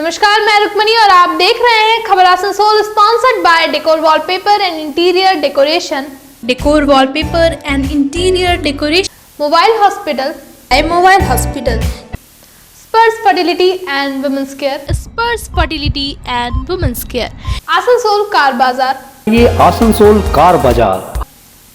नमस्कार, मैं रुक्मणी और आप देख रहे हैं खबर Asansol, sponsored by decor wallpaper and interior decoration. Decor wallpaper and interior decoration, mobile hospital, Sparsh fertility and women's care, Asansol car Bazar. ये Asansol car Bazar,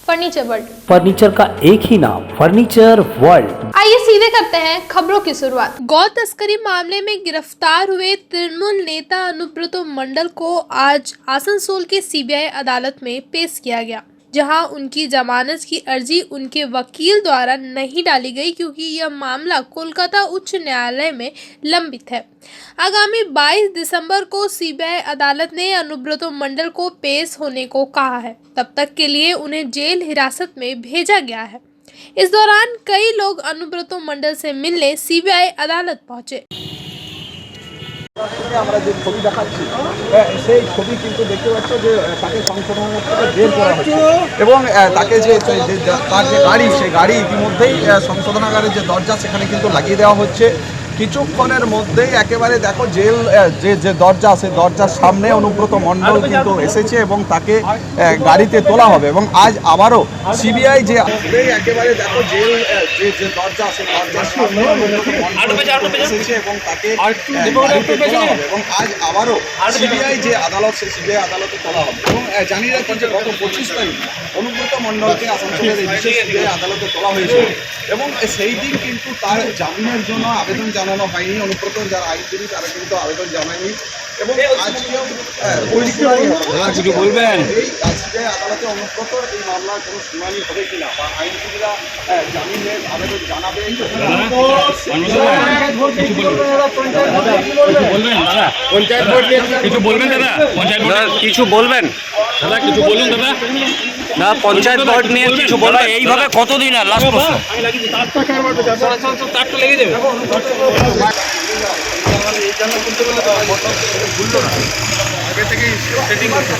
furniture world, furniture का एक ही नाम, फर्नीचर वर्ल्ड। आइए सीधे करते हैं खबरों की शुरुआत। गौ तस्करी मामले में गिरफ्तार हुए तृणमूल नेता अनुब्रत मंडल को आज आसनसोल के सीबीआई अदालत में पेश किया गया, जहां उनकी जमानत की अर्जी उनके वकील द्वारा नहीं डाली गई क्योंकि यह मामला कोलकाता उच्च न्यायालय में लंबित है। आगामी 22 दिसंबर को सीबीआई अदालत ने अनुब्रत मंडल को पेश होने को कहा है। तब तक के लिए उन्हें जेल हिरासत में भेजा गया है। इस दौरान कई लोग अनुब्रत मंडल से मिलने सीबीआई अदालत पहुंचे। আমরা যে ছবি দেখাচ্ছি সেই ছবি কিন্তু দেখতে পাচ্ছ যে তাকে সংশোধনাগার থেকে বের করা হচ্ছে এবং তাকে যে তার যে গাড়ি সেই গাড়ি ইতিমধ্যেই সংশোধনাগারের যে দরজা সেখানে কিন্তু লাগিয়ে দেওয়া হচ্ছে। কিছুক্ষণের মধ্যেই একেবারে দেখো জেল যে দরজা সেই দরজার সামনে অনুব্রত মণ্ডল কিন্তু এসেছে এবং তাকে গাড়িতে তোলা হবে এবং আজ আবারও সিবিআই যে একেবারে দেখো জেল যে দরজা সেই দরজার সামনে অনুব্রত মণ্ডল এসেছে এবং তাকে গাড়িতে তোলা হবে এবং আজ আবারও সিবিআই যে আদালত সেই সিবিআই আদালতে তোলা হবে এবং জানিয়ে রাখি যে গত 25 তারিখ অনুব্রত মণ্ডলকে আসানসোলের এই বিশেষ সিবিআই আদালতে তোলা হয়েছিল এবং সেই দিন কিন্তু তার জামিনের জন্য আবেদন জানানো হয়নি। অনুব্রতর যারা আইনজীবী তারা কিন্তু আবেদন জানায়নি এবং আজকেও কিছু বলবেন এই সিবিআই আদালতে অনুব্রতর এই মামলার কোনো শুনানি হবে কিনা বা আইনজীবীরা জামিনের আবেদন জানাবে কিছু বলবেন দাদা? কিছু বলবেন দাদা? কিছু বলুন দাদা। না, পঞ্চায়েত বোর্ড নিয়ে কিছু বলবেন? এইভাবে কতদিন? আর লাস্ট প্রশ্ন, তারটা লেগে যাবে। আগে থেকেই সেটিং করতে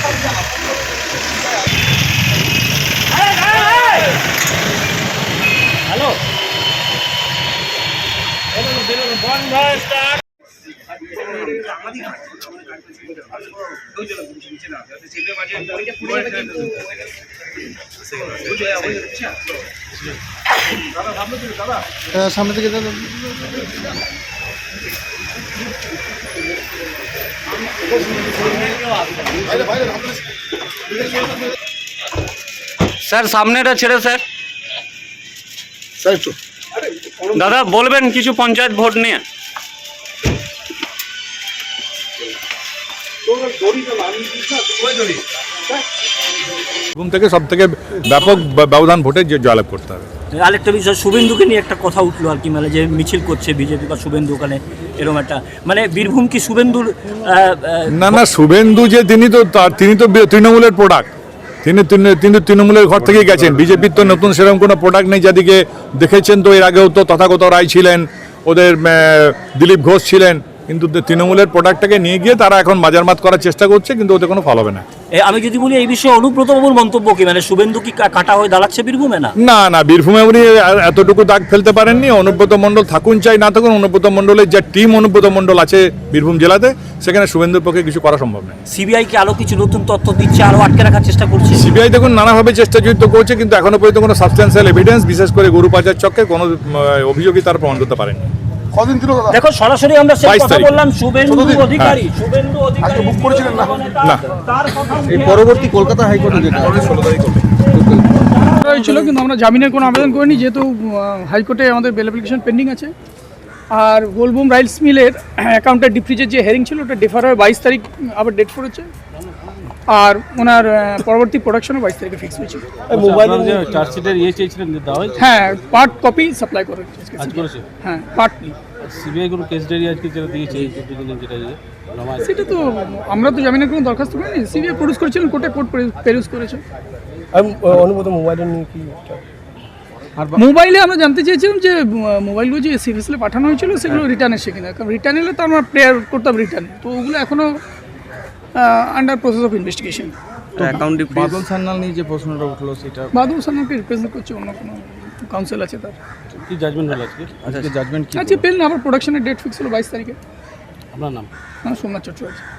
হ্যালো সামনে থেকে স্যার সামনেটা ছেড়ে স্যার দাদা বলবেন কিছু পঞ্চায়েত ভোট নিয়ে? ঘুম থেকে সব থেকে ব্যাপক ব্যবধান ভোটে জয়লাভ করতে হবে। আরেকটা বিষয়, শুভেন্দুকে নিয়ে একটা কথা উঠলো আর কি, মানে যে মিছিল করছে বিজেপি বা শুভেন্দু, ওখানে এরকম একটা মানে বীরভূম কি শুভেন্দুর? না, শুভেন্দু যে তিনি তো তৃণমূলের প্রোডাক্ট, তিনি তৃণমূলের ঘর থেকেই গেছেন। বিজেপির তো নতুন সেরকম কোনো প্রোডাক্ট নেই। যাদিকে দেখেছেন তো এর আগেও তো তথাগত রায় ছিলেন, ওদের দিলীপ ঘোষ ছিলেন, কিন্তু তৃণমূলের প্রোডাক্টটাকে নিয়ে গিয়ে তারা এখন মাজারমাত করার চেষ্টা করছে, কিন্তু ওতে কোনো ফল হবে না। আমি যদি বলি এই বিষয়ে অনুব্রত বাবুর মন্তব্য কি, মানে শুভেন্দু কি কাটা হয়ে দাঁড়াচ্ছে বীরভূমে? না, বীরভূমে উনি এতটুকু দাগ ফেলতে পারেননি। অনুব্রত মণ্ডল থাকুন চাই না থাকুন, অনুব্রত মণ্ডলের যে টিম অনুব্রত মণ্ডল আছে বীরভূম জেলাতে, সেখানে শুভেন্দুর পক্ষে কিছু করা সম্ভব নয়। সিবিআই কি আরো কিছু নতুন তথ্য দিচ্ছে, আরো আটকে রাখার চেষ্টা করছে? সিবিআই দেখুন নানাভাবে চেষ্টা করছে, কিন্তু এখনো পর্যন্ত কোনো সাবস্টেন্সিয়াল এভিডেন্স, বিশেষ করে গরু পাচার চক্রে কোনো অভিযোগই তারা প্রমাণ করতে পারেনি। দেখো সরাসরি আমরা কথা বললাম শুভেন্দু অধিকারী বুক করেছিলেন না এই পরবর্তী কলকাতা হাইকোর্টে যেটা 16 তারিখ হয়েছিল, কিন্তু আমরা জামিনের কোনো আবেদন করিনি, যেহেতু হাইকোর্টে আমাদের বেল অ্যাপ্লিকেশন পেন্ডিং আছে। আর গোলবুম রাইস মিলের অ্যাকাউন্টের ডিফ্রিজের যে হেয়ারিং ছিল ওটা ডেফার হয়ে 22 তারিখ আবার ডেট পড়েছে। আর ওনার পরবর্তী প্রোডাকশনও 22 তারিখে ফিক্স হয়েছে। মোবাইলের যে চার্জশিটের চেয়েছিলেন দেওয়া হয়েছে? হ্যাঁ, পার্ট কপি সাপ্লাই করেছে আজ করেছে। হ্যাঁ, পার্ট সিবিআই কোনো কেস ডায়েরি আজকে যেটা দিয়েছে যেটা সেটা তো আমরা তো জামিনের কোনো দরখাস্ত করিনি, সিবিআই প্রডিউস করেছিলেন, কোর্টে কোর্ট প্রডিউস করেছে। অনুমোদ মোবাইলের নিয়ে কি মোবাইলে আমরা জানতে চেয়েছিলাম যে মোবাইলগুলো যে সিভিসলে পাঠানো হয়েছিল সেগুলো রিটার্ন এসে কিনা, কারণ রিটার্ন এলে তো আমরা প্রেয়ার করতাম রিটার্নে, তো ওগুলো এখনও আন্ডার প্রসেস অফ ইনভেস্টিগেশন। বাদল সান্যাল নিয়ে যে প্রশ্নটা উঠলো সেটা বাদল সান্যালকে রিপ্রেজেন্ট করছে অন্য কোনো কাউন্সিল আছে তার। কি জাজমেন্ট হলো আজকে? আজকে জাজমেন্ট কি? আজকে পেন আবার প্রোডাকশনের ডেট ফিক্স হলো 22 তারিখে। আপনার নাম? আমার সোমনাথ চট্টোপাধ্যায়।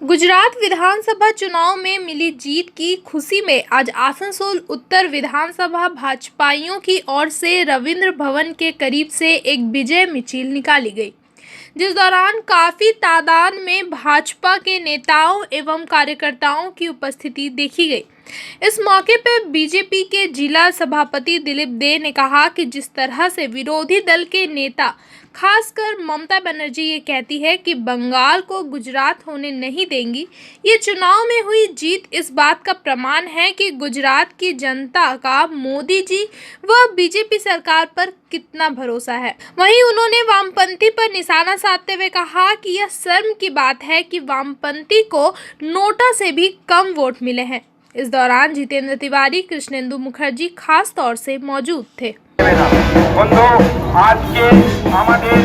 गुजरात विधानसभा चुनाव में मिली जीत की खुशी में आज आसनसोल उत्तर विधानसभा भाजपाइयों की ओर से रविंद्र भवन के करीब से एक विजय मिছিল निकाली गई, जिस दौरान काफी तादाद में भाजपा के नेताओं एवं कार्यकर्ताओं की उपस्थिति देखी गई। इस मौके पर बीजेपी के जिला सभापति दिलीप दे ने कहा कि जिस तरह से विरोधी दल के नेता खासकर ममता बनर्जी ये कहती है कि बंगाल को गुजरात होने नहीं देंगी, ये चुनाव में हुई जीत इस बात का प्रमाण है कि गुजरात की जनता का मोदी जी व बीजेपी सरकार पर कितना भरोसा है। वहीं उन्होंने वामपंथी पर निशाना साधते हुए कहा कि यह शर्म की बात है कि वामपंथी को नोटा से भी कम वोट मिले हैं। इस दौरान जितेंद्र तिवारी, कृष्णेंदु मुखर्जी खास तौर से मौजूद थे। বন্ধু, আজকে আমাদের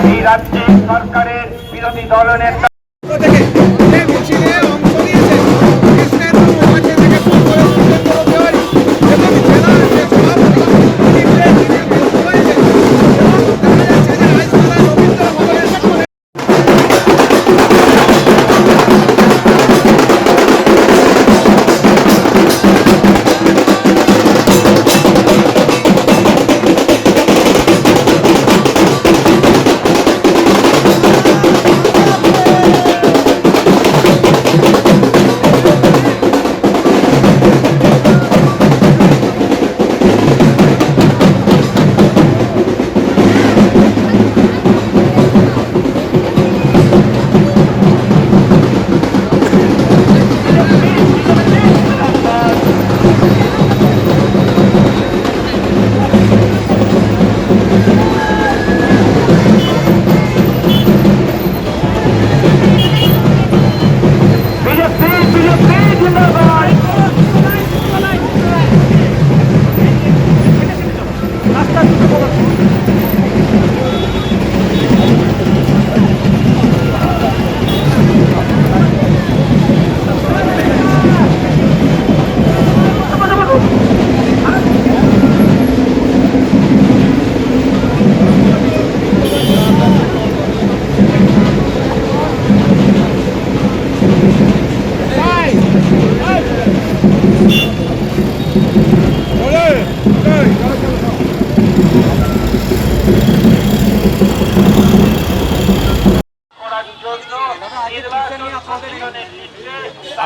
এই রাজ্যে সরকারের বিরোধী দলনেতা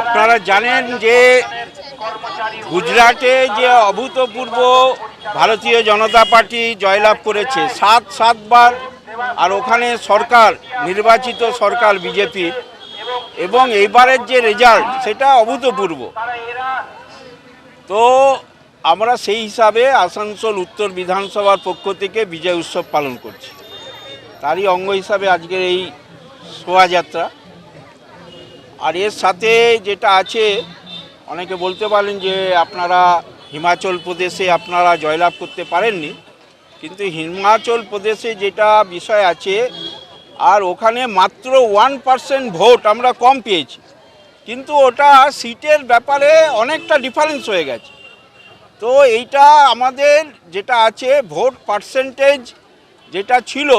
আপনারা জানেন যে গুজরাটে যে অভূতপূর্ব ভারতীয় জনতা পার্টি জয়লাভ করেছে 7বার, আর ওখানে সরকার নির্বাচিত সরকার বিজেপির, এবং এইবারের যে রেজাল্ট সেটা অভূতপূর্ব। তো আমরা সেই হিসাবে আসানসোল উত্তর বিধানসভার পক্ষ থেকে বিজয় উৎসব পালন করছি। তারই অঙ্গ হিসাবে আজকের এই শোভাযাত্রা। আর এর সাথে যেটা আছে, অনেকে বলতে পারেন যে আপনারা হিমাচল প্রদেশে আপনারা জয়লাভ করতে পারেননি, কিন্তু হিমাচল প্রদেশে যেটা বিষয় আছে, আর ওখানে মাত্র 1% ভোট আমরা কম পেয়েছি, কিন্তু ওটা সিটের ব্যাপারে অনেকটা ডিফারেন্স হয়ে গেছে। তো এইটা আমাদের যেটা আছে ভোট পার্সেন্টেজ যেটা ছিল,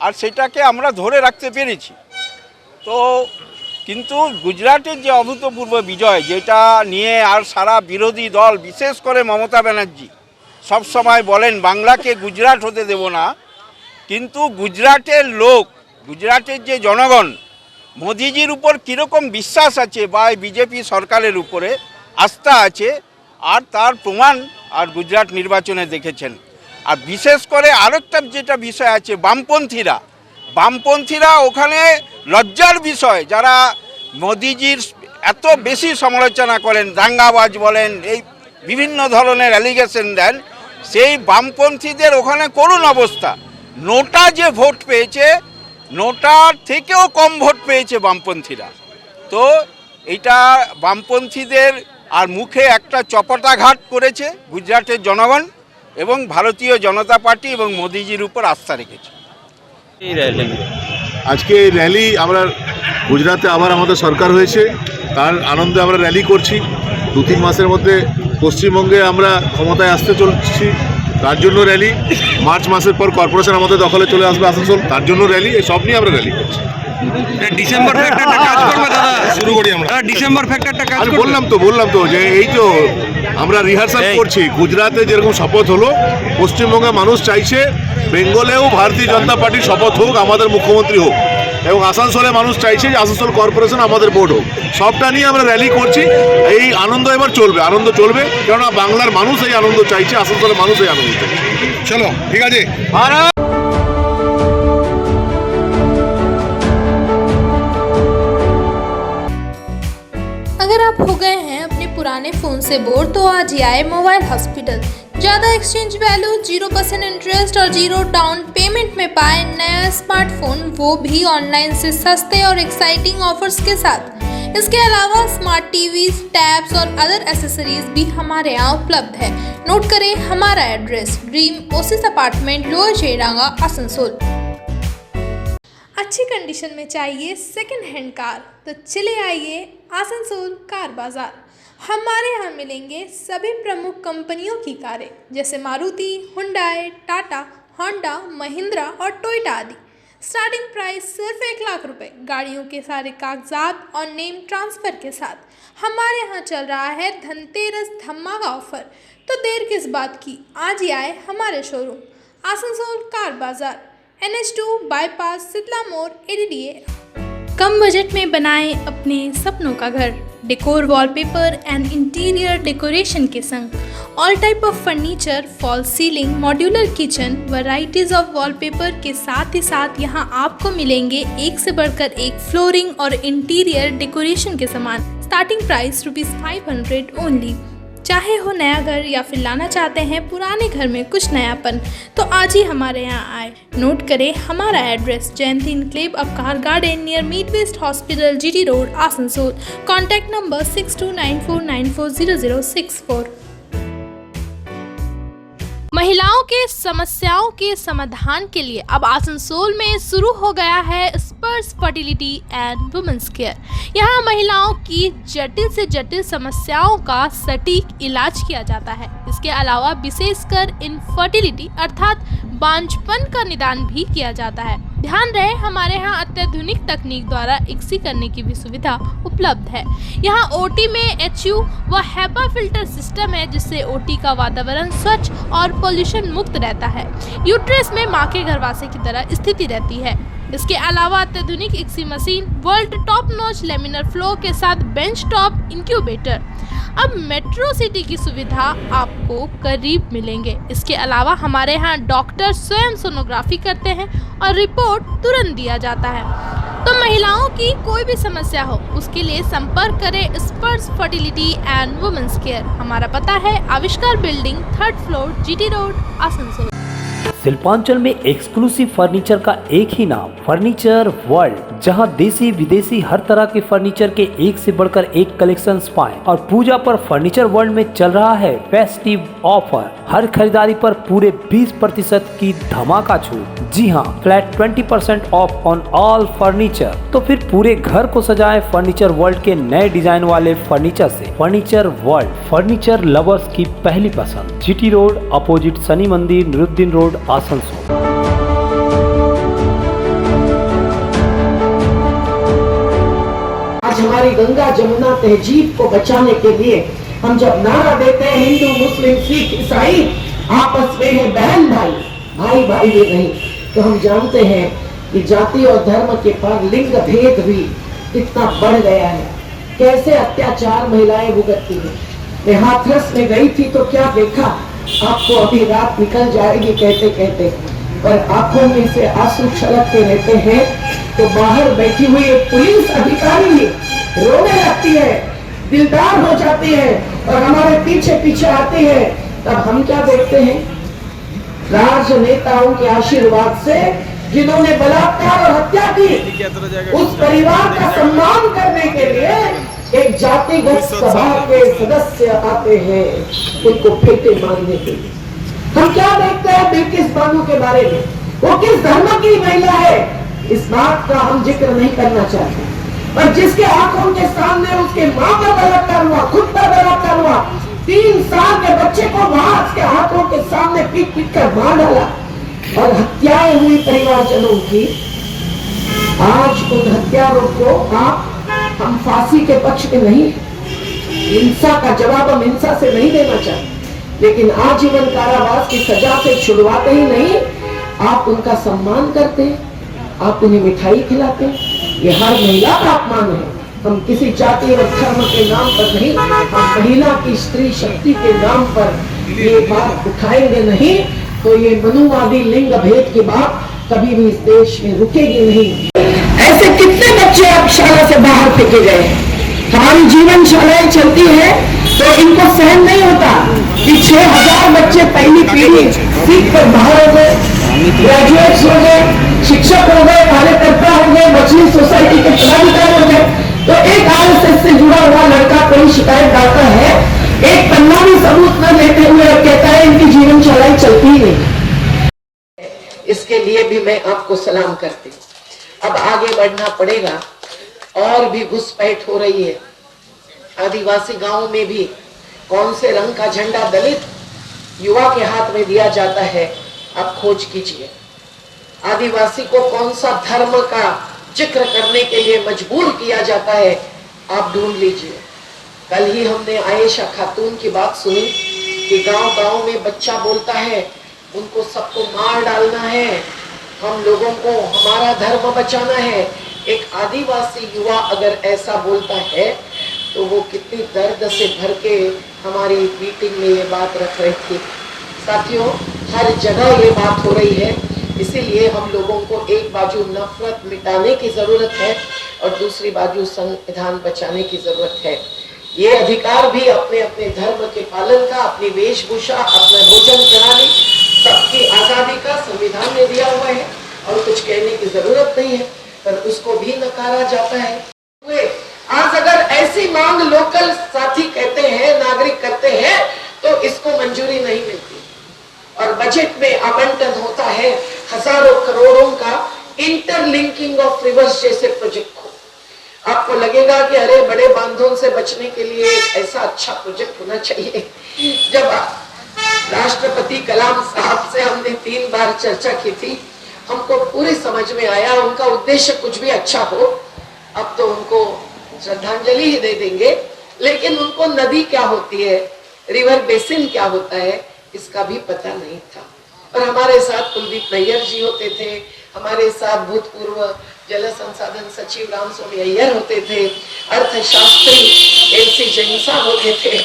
আর সেটাকে আমরা ধরে রাখতে পেরেছি। তো কিন্তু গুজরাটের যে অভূতপূর্ব বিজয়, যেটা নিয়ে আর সারা বিরোধী দল, বিশেষ করে মমতা ব্যানার্জি সবসময় বলেন বাংলাকে গুজরাট হতে দেব না, কিন্তু গুজরাটের লোক, গুজরাটের যে জনগণ মোদিজির উপর কীরকম বিশ্বাস আছে বা বিজেপি সরকারের উপরে আস্থা আছে, আর তার প্রমাণ আর গুজরাট নির্বাচনে দেখেছেন। আর বিশেষ করে আরেকটা যেটা বিষয় আছে, বামপন্থীরা ওখানে লজ্জার বিষয়, যারা মোদিজির এত বেশি সমালোচনা করেন, দাঙ্গাবাজ বলেন, এই বিভিন্ন ধরনের অ্যালিগেশন দেন, সেই বামপন্থীদের ওখানে করুণ অবস্থা। নোটা যে ভোট পেয়েছে, নোটার থেকেও কম ভোট পেয়েছে বামপন্থীরা। তো এটা বামপন্থীদের আর মুখে একটা চপটাঘাত করেছে গুজরাটের জনগণ, এবং ভারতীয় জনতা পার্টি এবং মোদিজির উপর আস্থা রেখেছে। আজকে এই র্যালি আমরা গুজরাতে আবার আমাদের সরকার হয়েছে, তার আনন্দে আমরা র্যালি করছি। 2-3 মাসের মধ্যে পশ্চিমবঙ্গে আমরা ক্ষমতায় আসতে চলছি, তার জন্য র্যালি। মার্চ মাসের পর কর্পোরেশন আমাদের দখলে চলে আসবে আসানসোল, তার জন্য র্যালি। এই সব নিয়ে আমরা র্যালি করছি। ডিসেম্বর ফ্যাক্টরটা কাজ করবে দাদা? শুরু করি আমরা। ডিসেম্বর ফ্যাক্টরটা কাজ আমি করবে? বললাম তো যে এই তো আমরা রিহার্সাল করছি। গুজরাটে যেরকম শপথ হলো, পশ্চিমবঙ্গে মানুষ চাইছে বেঙ্গলেও ভারতীয় জনতা পার্টির শপথ হোক, আমাদের মুখ্যমন্ত্রী হোক, এবং আসানসোলে মানুষ চাইছে যে আসানসোল কর্পোরেশন আমাদের বোর্ড হোক। সবটা নিয়ে আমরা র্যালি করছি। এই আনন্দ এবার চলবে, আনন্দ চলবে, কেননা বাংলার মানুষ এই আনন্দ চাইছে, আসানসোলের মানুষ এই আনন্দ চাইছে। চলো, ঠিক আছে। अगर आप हो गए हैं अपने पुराने फ़ोन से बोर तो आज ही आए मोबाइल हॉस्पिटल। ज़्यादा एक्सचेंज वैल्यू, 0% इंटरेस्ट और 0 डाउन पेमेंट में पाए नया स्मार्टफोन, वो भी ऑनलाइन से सस्ते और एक्साइटिंग ऑफर्स के साथ। इसके अलावा स्मार्ट टीवीज, टैब्स और अदर एसेसरीज भी हमारे यहाँ उपलब्ध है। नोट करें हमारा address, Dream Oasis apartment, lower Cheranga, Asansol. अच्छी कंडीशन में चाहिए सेकंड हैंड कार तो चले आइए आसनसोल कार बाजार। हमारे यहाँ मिलेंगे सभी प्रमुख कंपनियों की कारें जैसे मारुति, हुंडई, टाटा, होंडा, महिंद्रा और टोयोटा आदि। स्टार्टिंग प्राइस सिर्फ 1 लाख रुपए। गाड़ियों के सारे कागजात और नेम ट्रांसफ़र के साथ हमारे यहाँ चल रहा है धनतेरस धमाका ऑफर। तो देर किस बात की, आज ही आए हमारे शोरूम आसनसोल कार बाजार, NH2 बाईपास, सितला मोड़, ADDA। कम बजट में बनाएं अपने सपनों का घर। Decor, wallpaper and interior decoration के संग all type of furniture, fall ceiling, modular kitchen, varieties of wallpaper के साथ ही साथ यहाँ आपको मिलेंगे एक से बढ़कर एक फ्लोरिंग और इंटीरियर डेकोरेशन के सामान। Starting price ₹500 only. चाहे हो नया घर या फिर लाना चाहते हैं पुराने घर में कुछ नयापन, तो आज ही हमारे यहाँ आए। नोट करें हमारा address, Jayanti enclave Abkar garden near meet west hospital, GT road, Asansol. Contact number 6294940064। महिलाओं के समस्याओं के समाधान के लिए अब आसनसोल में शुरू हो गया है स्पर्श फर्टिलिटी एंड वुमेन्स केयर। यहाँ महिलाओं की जटिल से जटिल समस्याओं का सटीक इलाज किया जाता है। इसके अलावा विशेषकर इनफर्टिलिटी अर्थात बांझपन का निदान भी किया जाता है। ध्यान रहे हमारे यहाँ अत्याधुनिक तकनीक द्वारा इक्सी करने की भी सुविधा उपलब्ध है। यहाँ OT में HU व HEPA फिल्टर सिस्टम है, जिससे OT का वातावरण स्वच्छ और पोल्यूशन मुक्त रहता है। यूट्रस में माँ के गर्भाशय की तरह स्थिति रहती है। इसके अलावा अत्याधुनिक ICSI machine, world top notch laminar flow के साथ बेंच टॉप इंक्यूबेटर। अब मेट्रो सिटी की सुविधा आपको करीब मिलेंगे। इसके अलावा हमारे यहाँ डॉक्टर स्वयं सोनोग्राफी करते हैं और रिपोर्ट तुरंत दिया जाता है। तो महिलाओं की कोई भी समस्या हो उसके लिए संपर्क करें स्पर्श फर्टिलिटी एंड वुमेन्स केयर। हमारा पता है आविष्कार building, 3rd floor, GT road, Asansol. Shilpanchal में एक्सक्लूसिव फर्नीचर का एक ही नाम, फर्नीचर वर्ल्ड, जहां देसी विदेशी हर तरह के फर्नीचर के एक से बढ़कर एक कलेक्शंस पाएं। और पूजा पर फर्नीचर वर्ल्ड में चल रहा है फेस्टिव ऑफर। हर खरीदारी पर पूरे 20% की धमाका छूट। जी हां, flat 20% of on all furniture. तो फिर पूरे घर को सजाएं फर्नीचर वर्ल्ड के नए डिजाइन वाले फर्नीचर से। फर्नीचर वर्ल्ड, फर्नीचर लवर्स की पहली पसंद। GT रोड अपोजिट शनि मंदिर, निरुद्दीन रोड, आसनसोल। आज हमारी गंगा जमुना तहजीब को बचाने के लिए हम जब नारा देते हैं हिंदू मुस्लिम सिख ईसाई आपस में है बहन भाई, भाई भाई भी नहीं, तो हम जानते हैं कि जाति और धर्म के पार लिंग भेद भी कितना बढ़ गया है। कैसे अत्याचार महिलाएं भुगतती हैं। मैं हाथरस में गई थी तो क्या देखा, आपको अभी रात निकल जाएगी कहते कहते, पर आंखों में से आंसू छलकते रहते हैं। तो बाहर बैठी हुई एक पुलिस अधिकारी रोने लगती है, दिलदार हो जाती है और हमारे पीछे पीछे आती है। तब हम क्या देखते हैं, राजनेताओं के आशीर्वाद से जिन्होंने बलात्कार और हत्या की, उस परिवार का सम्मान करने के लिए एक जातिगत सभा के सदस्य आते हैं उनको फेंटे मारने के लिए। हम क्या देखते हैं बिल्किस बानो के बारे में, वो किस धर्म की महिला है इस बात का हम जिक्र नहीं करना चाहते, पर जिसके आंखों के सामने उसके माँ का बलात्कार हुआ, खुद का बलात्कार हुआ, 3 साल के बच्चे को वहां के हाथों के सामने पीट पीट कर मार डाला और हत्याएं हुई परिवारजनों की, आज उन हत्यारों को हम फांसी के पक्ष में नहीं, हिंसा का जवाब हम हिंसा से नहीं देना चाहते, लेकिन आजीवन कारावास की सजा से छुड़वाते ही नहीं, आप उनका सम्मान करते, आप उन्हें मिठाई खिलाते। ये हर महिला का अपमान है। हम किसी जाति और धर्म के नाम पर नहीं, हम महिला की स्त्री शक्ति के नाम पर ये बात उठाएंगे नहीं, तो ये मनुवादी लिंग भेद की बात कभी भी इस देश में रुकेगी नहीं। ऐसे कितने बच्चे अब शाला से बाहर फेंके गए। हमारी जीवन शालाएं चलती है तो इनको सहन नहीं होता कि 6000 बच्चे पहली पीढ़ी सीख कर बाहर हो गए, ग्रेजुएट्स हो गए, शिक्षक हो गए, कार्यकर्ता हो गए, मछली सोसाइटी के पदाधिकारी हो गए। तो एक आरएसएस से जुड़ा हुआ लड़का कोई शिकायत डालता है, एक पन्ना भी सबूत न लेते हुए कहता है इनकी जीवन शालाएं चलती ही नहीं। इसके लिए भी मैं आपको सलाम करती हूँ। अब आगे बढ़ना पड़ेगा। और भी घुसपैठ हो रही है। आदिवासी गांव में भी कौन से रंग का झंडा दलित युवा के हाथ में दिया जाता है, आप खोज कीजिए। आदिवासी को कौन सा धर्म का जिक्र करने के लिए मजबूर किया जाता है, आप ढूंढ लीजिए। कल ही हमने आयशा खातून की बात सुनी कि गांव-गांव में बच्चा बोलता है उनको सबको मार डालना है, हम लोगों को हमारा धर्म बचाना है। एक आदिवासी युवा अगर ऐसा बोलता है तो वो कितनी दर्द से भर के हमारी मीटिंग में ये बात रख रही थी। साथियों, हर जगह ये बात हो रही है, इसीलिए हम लोगों को एक बाजू नफरत मिटाने की जरूरत है और दूसरी बाजू संविधान बचाने की जरूरत है। ये अधिकार भी अपने अपने धर्म के पालन का, अपनी वेशभूषा, अपना भोजन प्रणाली, सबकी आजादी का संविधान ने दिया हुआ है और कुछ कहने की जरूरत नहीं है, पर उसको भी नकारा जाता है। आज अगर ऐसी मांग लोकल साथी कहते हैं, नागरिक करते हैं, तो इसको मंजूरी नहीं मिलती और बजट में आवंटन होता है हजारों करोड़ों का इंटरलिंकिंग ऑफ रिवर्स जैसे प्रोजेक्ट को। आपको लगेगा कि अरे बड़े बांधों से बचने के लिए ऐसा अच्छा प्रोजेक्ट होना चाहिए। जब राष्ट्रपति कलाम साहब से हमने 3 बार चर्चा की थी, हमको पूरी समझ में आया उनका उद्देश्य कुछ भी अच्छा हो। अब तो उनको श्रद्धांजलि ही दे देंगे, लेकिन उनको नदी क्या होती है, रिवर बेसिन क्या होता है, इसका भी पता नहीं था। और हमारे साथ कुलदीप नैयर जी होते थे, हमारे साथ भूतपूर्व जल संसाधन सचिव राम स्वामी अय्यर होते थे, अर्थशास्त्री एलसी जैन साहब होते थे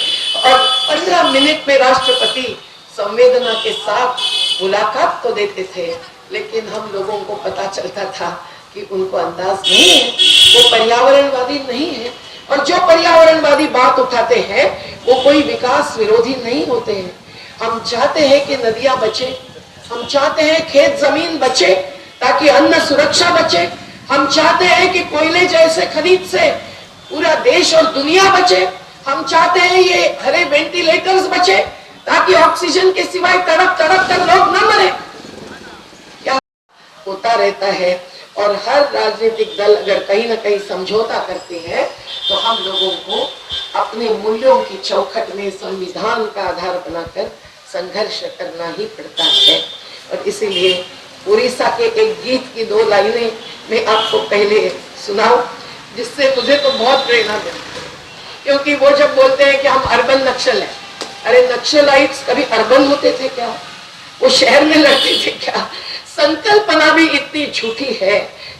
और 15 मिनट में राष्ट्रपति संवेदना के साथ मुलाकात तो देते थे, लेकिन हम लोगों को पता चलता था कि उनको अंदाज नहीं है, वो पर्यावरणवादी नहीं है। और जो पर्यावरणवादी बात उठाते हैं वो कोई विकास विरोधी नहीं होते हैं। हम चाहते हैं कि नदियां बचे, हम चाहते हैं खेत जमीन बचे ताकि अन्न सुरक्षा बचे, हम चाहते हैं कि कोयले जैसे खनिज से पूरा देश और दुनिया बचे, हम चाहते हैं ये हरे वेंटिलेटर्स बचे ताकि ऑक्सीजन के सिवाय तड़प तड़प कर लोग न मरे। क्या होता रहता है और हर राजनीतिक दल अगर कहीं ना कहीं समझौता करते हैं तो हम लोगों को अपने मूल्यों की चौखट में संविधान का आधार बनाकर संघर्ष करना ही पड़ता है। और इसीलिए उड़ीसा के एक गीत की 2 लाइनें मैं आपको पहले सुनाऊं, जिससे मुझे तो बहुत प्रेरणा मिलती है। क्योंकि वो जब बोलते हैं कि हम अर्बन नक्सल हैं, अरे नक्सलाइट्स कभी अर्बन होते थे क्या? वो शहर में लड़ते थे क्या? संकल्पना भी इतनी झूठी है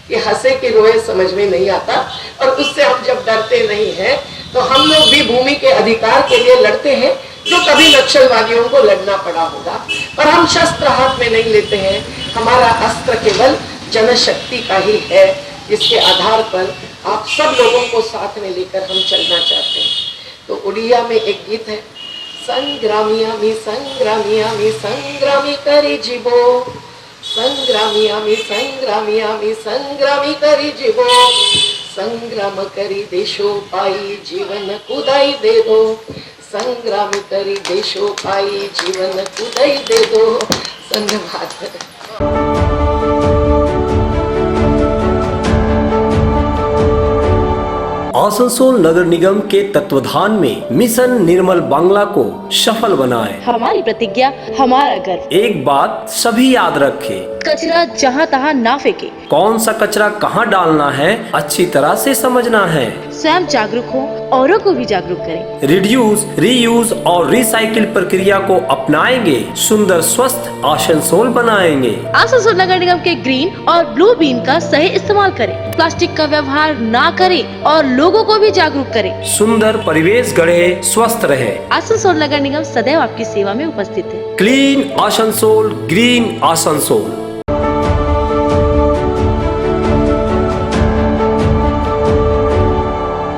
कि हंसे कि रोए समझ में नहीं आता। और उससे हम जब डरते नहीं हैं तो हम लोग भी भूमि के अधिकार के लिए लड़ते हैं, जो कभी नक्सलवादियों को लड़ना पड़ा होगा। और हम शस्त्र हाथ में नहीं लेते हैं, हमारा अस्त्र केवल जनशक्ति का ही है, जिसके आधार पर आप सब लोगों को साथ में लेकर हम चलना चाहते हैं। तो उड़िया में एक गीत है, संग्रामी आमी संग्रामी आमी संग्रामी करी जीवो, संग्रामी आमी संग्रामी आमी संग्रामी करी जीवो, संग्राम करी देशो पाई जीवन कुदाई दे दो, संग्राम करी देशो पाई जीवन कुदाई दे दो। धन्यवाद। आसनसोल नगर निगम के तत्वाधान में मिशन निर्मल बांग्ला को सफल बनाएं। हमारी प्रतिज्ञा, हमारा गर्व। एक बात सभी याद रखें, कचरा जहाँ तहाँ ना फेंके। कौन सा कचरा कहाँ डालना है अच्छी तरह से समझना है। स्वयं जागरूक हो, औरों को भी जागरूक करें। रिड्यूस, रीयूज और रिसाइकिल प्रक्रिया को अपनाएंगे, सुंदर स्वस्थ आसनसोल बनाएंगे। आसनसोल नगर निगम के ग्रीन और ब्लू बीन का सही इस्तेमाल करें, प्लास्टिक का व्यवहार ना करें और लोगों को भी जागरूक करें। सुंदर परिवेश गढ़े, स्वस्थ रहे। आसनसोल नगर निगम सदैव आपकी सेवा में उपस्थित है। Clean Asansol, green Asansol.